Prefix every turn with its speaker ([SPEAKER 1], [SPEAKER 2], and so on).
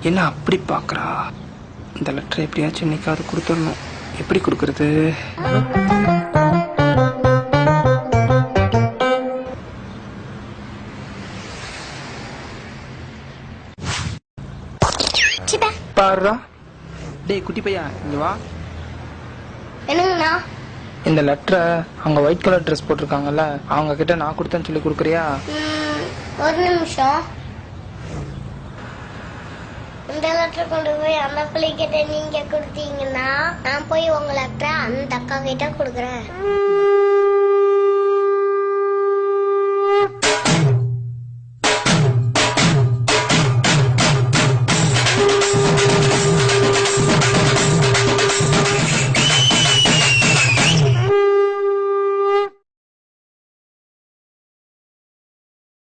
[SPEAKER 1] என்ன அப்படி பாக்குறா? இந்த லெட்டர் எப்படியாச்சும் இன்னைக்காவது கொடுத்துடணும். எப்படி கொடுக்கறது? பாருடா. டேய் குட்டி பையா, இங்க வா.
[SPEAKER 2] என்னங்கண்ணா?
[SPEAKER 1] இந்த லெட்டரை அவங்க ஒயிட் கலர் ட்ரெஸ் போட்டிருக்காங்கல்ல, அவங்க கிட்ட நான் கொடுத்தேன்னு சொல்லி கொடுக்குறியா?
[SPEAKER 2] ஒரு நிமிஷம். இந்த லெட்டர் கொண்டு போய் அந்த பிள்ளை கிட்ட நீங்க கொடுத்தீங்கன்னா நான் போய் உங்க லெட்டரை அந்த அக்கா கிட்ட கொடுக்குறேன்.